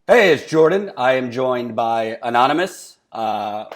Hey, it's Jordan. I am joined by Anonymous.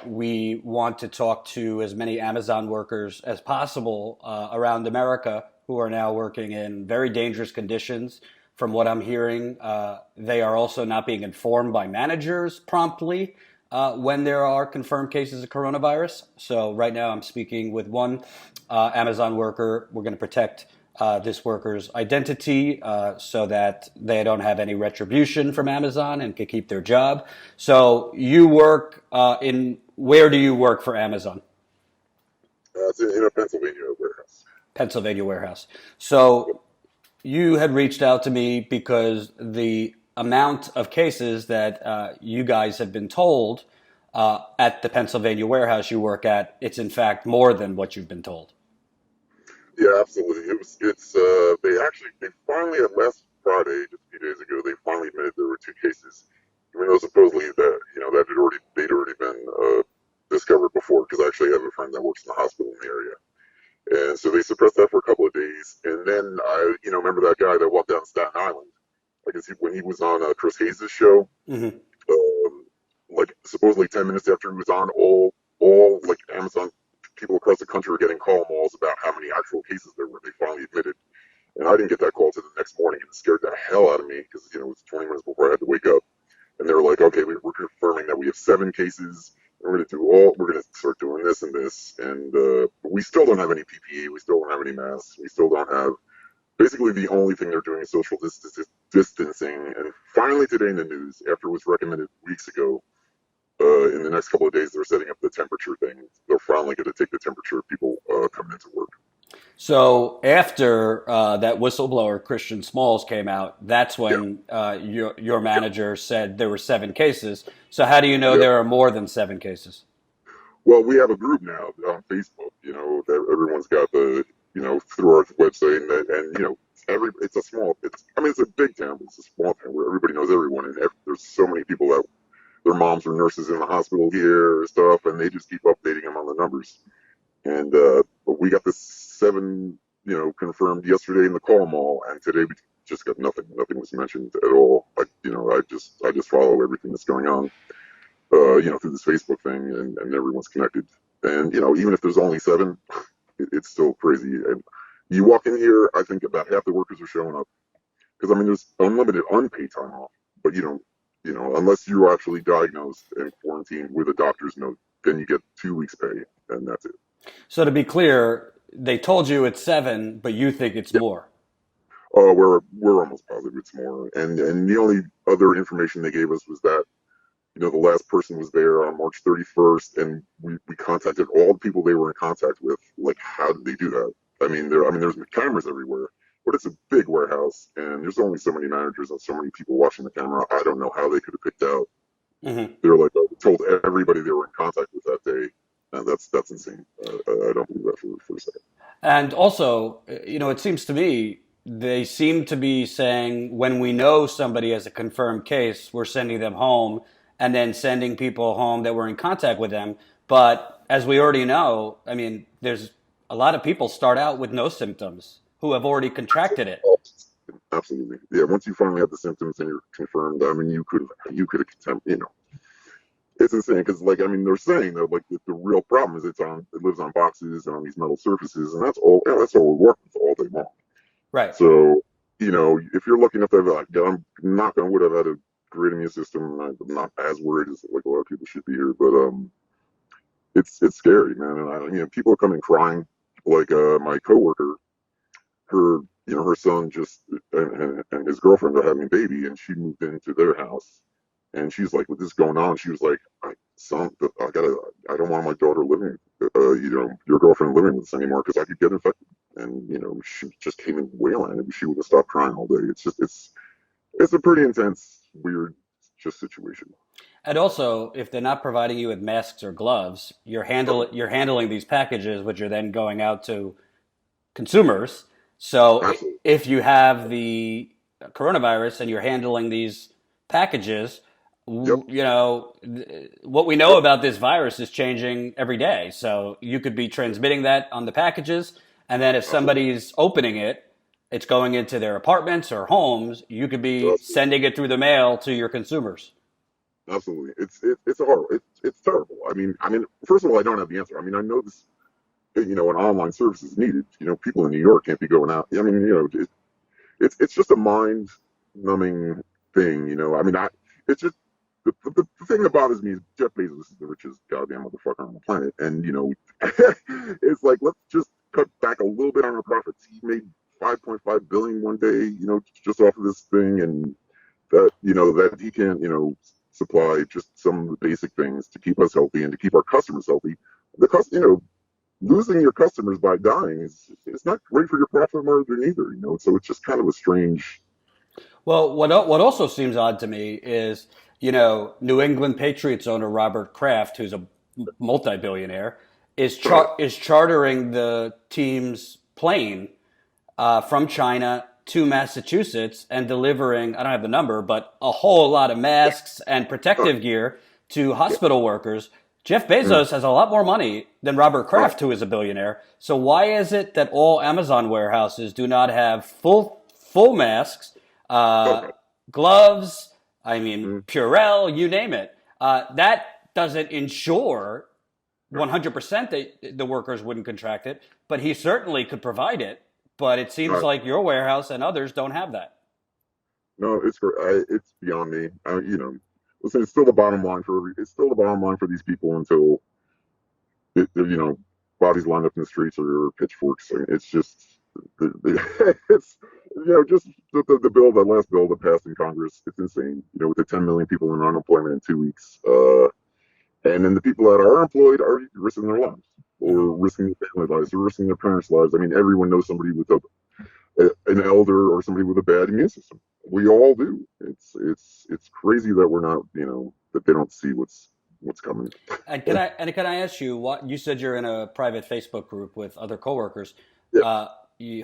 We want to talk to as many Amazon workers as possible around America who are now working in very dangerous conditions. From what I'm hearing, they are also not being informed by managers promptly when there are confirmed cases of coronavirus. So right now I'm speaking with one Amazon worker. We're going to protect this worker's identity so that they don't have any retribution from Amazon and can keep their job. So you work where do you work for Amazon? It's in a Pennsylvania warehouse. Pennsylvania warehouse. Yep. So you had reached out to me because the amount of cases that you guys have been told at the Pennsylvania warehouse you work at, it's in fact more than what you've been told. Yeah, absolutely. They finally, at last Friday, just a few days ago, they finally admitted there were two cases. Even though supposedly they'd already been discovered before, because I actually have a friend that works in the hospital in the area. And so they suppressed that for a couple of days. And then remember that guy that walked down Staten Island? When he was on Chris Hayes' show, Hmm. like supposedly 10 minutes after he was on, all like Amazon people across the country were getting call malls about how many actual cases there were. They finally admitted, and I didn't get that call till the next morning, and it scared the hell out of me because it was 20 minutes before I had to wake up. And they were like, "Okay, we're confirming that we have seven cases. We're going to start doing this and this, and we still don't have any PPE. We still don't have any masks. We still don't have." Basically, the only thing they're doing is social distancing. And finally, today in the news, after it was recommended weeks ago, in the next couple of days, they're setting up the temperature thing. They're finally going to take the temperature of people coming into work. So after that whistleblower Christian Smalls came out, that's Yeah, when your manager said there were seven cases. So how do you know yeah. there are more than seven cases? Well, we have a group now on Facebook. That everyone's got through our website, and it's a small. It's a big town, but it's a small town where everybody knows everyone, and there's so many people that their moms are nurses in the hospital here and stuff, and they just keep updating them on the numbers. And but we got the seven, confirmed yesterday in the call mall, and today we just got nothing. Nothing was mentioned at all. I just follow everything that's going on, through this Facebook thing, and everyone's connected. And even if there's only seven, it's still crazy. And you walk in here, I think about half the workers are showing up because there's unlimited unpaid time off, but you don't, unless you're actually diagnosed and quarantined with a doctor's note, then you get 2 weeks pay, and that's it. So to be clear, they told you it's seven, but you think it's Yeah. more. We're almost positive it's more, and the only other information they gave us was that the last person was there on March 31st, and we contacted all the people they were in contact with. Like, how did they do that? There's cameras everywhere, but it's a big warehouse, and there's only so many managers and so many people watching the camera. I don't know how they could have picked out. Hmm. They're like, told everybody they were in contact with that day, and that's insane. I don't believe that for a second. And also, it seems to me they seem to be saying when we know somebody has a confirmed case, we're sending them home and then sending people home that were in contact with them. But as we already know, there's a lot of people start out with no symptoms who have already contracted it. Oh, absolutely, yeah. Once you finally have the symptoms and you're confirmed, you could attempt, it's insane because, like, they're saying that, like, the real problem is it lives on boxes and on these metal surfaces, and that's all. Yeah, that's all we work with all day long. Right. So, if you're lucky enough to have, like, I'm not gonna would have had a great immune system. I'm not as worried as like a lot of people should be here, but it's scary, man. And people are coming crying. Like, my coworker, her her son just and his girlfriend are having a baby, and she moved into their house, and she's like, with this going on, she was like, son, I don't want my daughter living, your girlfriend living with us anymore because I could get infected. And she just came in wailing, and she would have stopped crying all day. It's a pretty intense, weird, just situation. And also, if they're not providing you with masks or gloves, you're handling these packages, which are then going out to consumers. So Absolutely. if you have the coronavirus and you're handling these packages, Yep. what we know about this virus is changing every day. So you could be transmitting that on the packages, and then if Absolutely. somebody's opening it it's going into their apartments or homes. You could be sending it through the mail to your consumers. Absolutely. It's a horrible. It's terrible. I mean, first of all, I don't have the answer. I mean, I know this. An online service is needed. People in New York can't be going out. I mean, it's just a mind numbing thing. I mean, it's just the thing that bothers me is Jeff Bezos is the richest goddamn motherfucker on the planet, and it's like let's just cut back a little bit on our profits. He made 5.5 billion one day, just off of this thing, and that he can, supply just some of the basic things to keep us healthy and to keep our customers healthy. Because, losing your customers by dying is it's not great for your profit margin either, So it's just kind of a strange. Well, what also seems odd to me is, New England Patriots owner Robert Kraft, who's a multi-billionaire, is chartering the team's plane from China to Massachusetts and delivering, I don't have the number, but a whole lot of masks and protective gear to hospital workers. Jeff Bezos has a lot more money than Robert Kraft, who is a billionaire. So why is it that all Amazon warehouses do not have full masks, gloves, Purell, you name it? That doesn't ensure 100% that the workers wouldn't contract it, but he certainly could provide it. But it seems like your warehouse and others don't have that. No, it's beyond me. Listen, it's still the bottom line for these people until bodies lined up in the streets or pitchforks. I mean, it's just it's just the bill, the last bill that passed in Congress. It's insane. With the 10 million people in unemployment in 2 weeks, and then the people that are employed are risking their lives, or risking their family lives, or risking their parents' lives. I mean, everyone knows somebody with an elder or somebody with a bad immune system. We all do. It's crazy that we're not, that they don't see what's coming. And can I ask you what you said? You're in a private Facebook group with other coworkers. Yeah.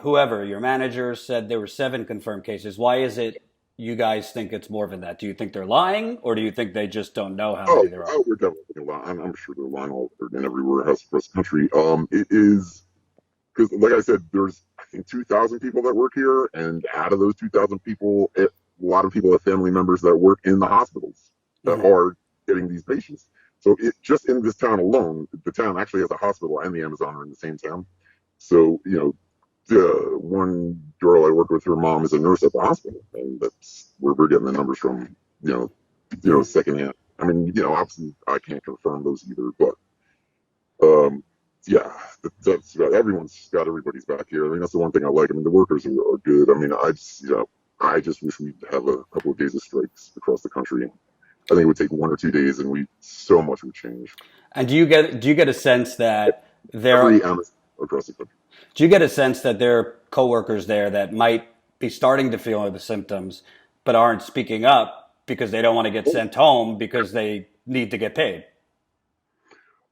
Whoever your manager said there were 7 confirmed cases. Why is it you guys think it's more than that? Do you think they're lying, or do you think they just don't know how many there are? We're definitely lying. I'm sure they're lying all in every warehouse across the country. It is because, like I said, there's I think 2,000 people that work here, and out of those 2,000 people, a lot of people have family members that work in the hospitals that are getting these patients. So just in this town alone, the town actually has a hospital and the Amazon are in the same town. So the one girl I work with, her mom is a nurse at the hospital, and that's where we're getting the numbers from. Secondhand. I mean, obviously I can't confirm those either, but yeah, everyone's got everybody's back here. I mean, that's the one thing I like. I mean, the workers are good. I mean, I just wish we'd have a couple of days of strikes across the country. I think it would take 1 or 2 days, and so much would change. And do you get a sense that across the country? Do you get a sense that there are coworkers there that might be starting to feel the symptoms, but aren't speaking up because they don't want to get sent home because they need to get paid?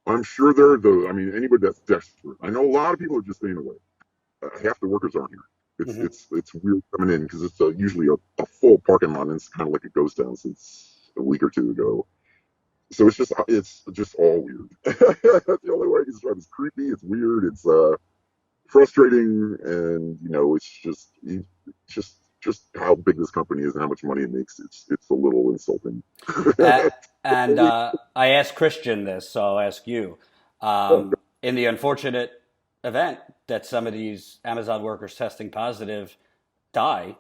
I'm sure there are those. I mean, anybody that's desperate. I know a lot of people are just staying away. Half the workers aren't here. It's weird coming in because it's usually a full parking lot, and it's kind of like a ghost town since a week or 2 ago. So it's just all weird. That's the only way I can describe it. It's creepy. It's weird. It's frustrating, and it's just how big this company is and how much money it makes. It's a little insulting. And I asked Christian this, so I'll ask you. In the unfortunate event that some of these Amazon workers testing positive die,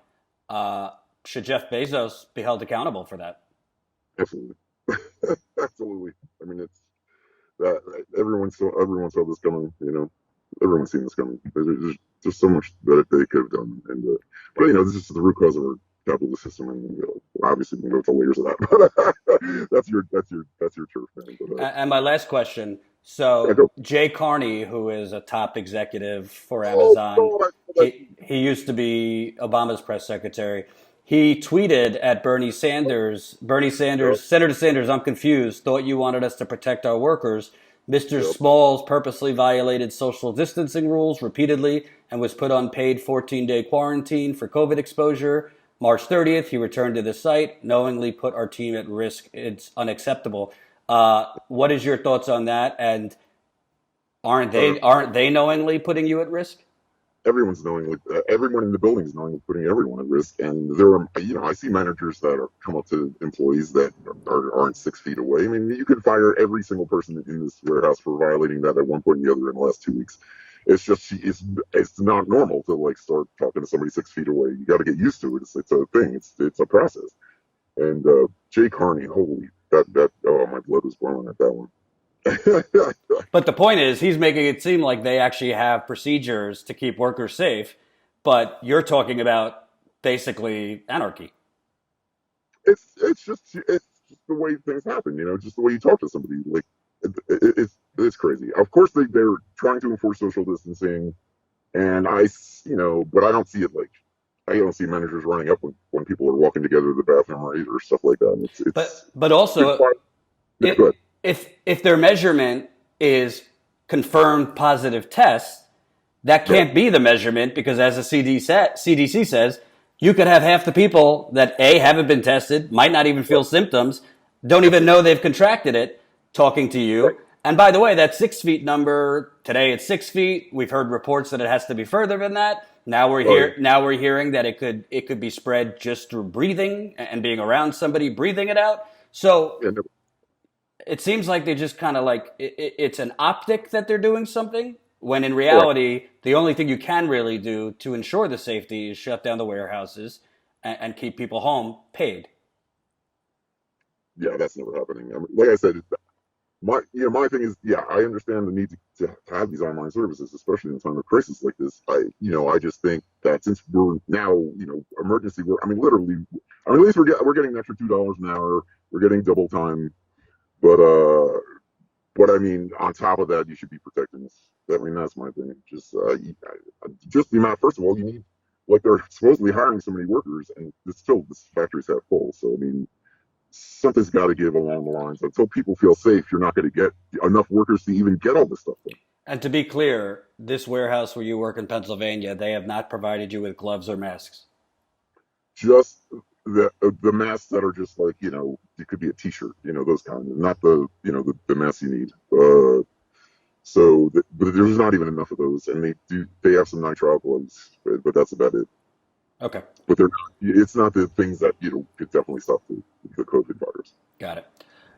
should Jeff Bezos be held accountable for that? Absolutely. Absolutely. I mean, it's that everyone saw this coming. Everyone's seen this coming. There's so much that they could have done, and but this is the root cause of our capitalist system, and obviously we can go to layers of that. But that's your turf, man. But, and my last question. So Jay Carney, who is a top executive for Amazon, he used to be Obama's press secretary. He tweeted at Bernie Sanders, Senator Sanders, I'm confused, thought you wanted us to protect our workers. Mr. Smalls purposely violated social distancing rules repeatedly and was put on paid 14-day quarantine for COVID exposure. March 30th, he returned to the site, knowingly put our team at risk. It's unacceptable. What is your thoughts on that? And aren't they knowingly putting you at risk? everyone's knowingly, everyone in the building is knowingly putting everyone at risk. And there are, I see managers that are come up to employees that aren't 6 feet away. I mean, you could fire every single person in this warehouse for violating that at one point or the other in the last 2 weeks. It's just, it's not normal to like start talking to somebody 6 feet away. You got to get used to it. It's a thing. It's a process. And Jay Carney, holy, oh, my blood was boiling at that one. But the point is, he's making it seem like they actually have procedures to keep workers safe, but you're talking about basically anarchy. It's just the way things happen, just the way you talk to somebody. Like it's crazy. Of course, they're trying to enforce social distancing, and but I don't see it like I don't see managers running up when people are walking together to the bathroom or stuff like that. But also, if their measurement is confirmed positive tests, that can't be the measurement because, as the CDC says, you could have half the people that A, haven't been tested, might not even feel symptoms, don't even know they've contracted it, talking to you. Right. And by the way, that 6 feet number, today it's 6 feet. We've heard reports that it has to be further than that. Now we're hearing that it could be spread just through breathing and being around somebody breathing it out. So it seems like they just kind of like it's an optic that they're doing something, when in reality, the only thing you can really do to ensure the safety is shut down the warehouses and keep people home paid. Yeah, that's never happening. I mean, like I said, my thing is, I understand the need to have these online services, especially in a time of crisis like this. I just think that since we're now, emergency work. I mean, literally, at least we're getting an extra $2 an hour. We're getting double time, but I mean, on top of that, you should be protecting us. I mean, that's my thing. Just the amount. First of all, you need, like, they're supposedly hiring so many workers, and it's still this factory's half full. So I mean, something's got to give along the lines. Until people feel safe, you're not going to get enough workers to even get all this stuff done. And to be clear, this warehouse where you work in Pennsylvania, they have not provided you with gloves or masks. Just the masks that are just like, it could be a T-shirt, those kind of, not the the masks you need. But there's not even enough of those, and they have some nitrile gloves, but that's about it. Okay. But it's not the things that could definitely stop the COVID virus. Got it.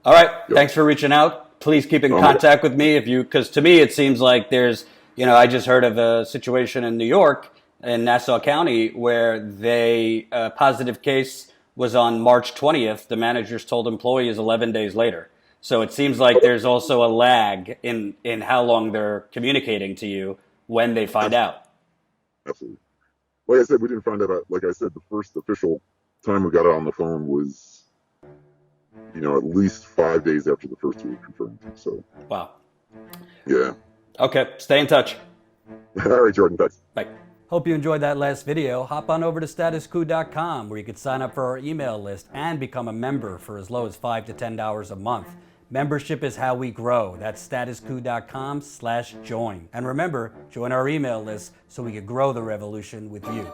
All right. Yep. Thanks for reaching out. Please keep in contact with me because to me it seems like there's, I just heard of a situation in New York in Nassau County where a positive case was on March 20th. The managers told employees 11 days later. So it seems like there's also a lag in how long they're communicating to you when they find out. Absolutely. Like I said, we didn't find out. Like I said, the first official time we got it on the phone was, at least 5 days after the first two were confirmed. So. Wow. Yeah. Okay. Stay in touch. All right, Jordan. Thanks. Bye. Hope you enjoyed that last video. Hop on over to statuscoup.com where you can sign up for our email list and become a member for as low as $5 to $10 a month. Membership is how we grow. That's statuscoup.com/join. And remember, join our email list so we can grow the revolution with you.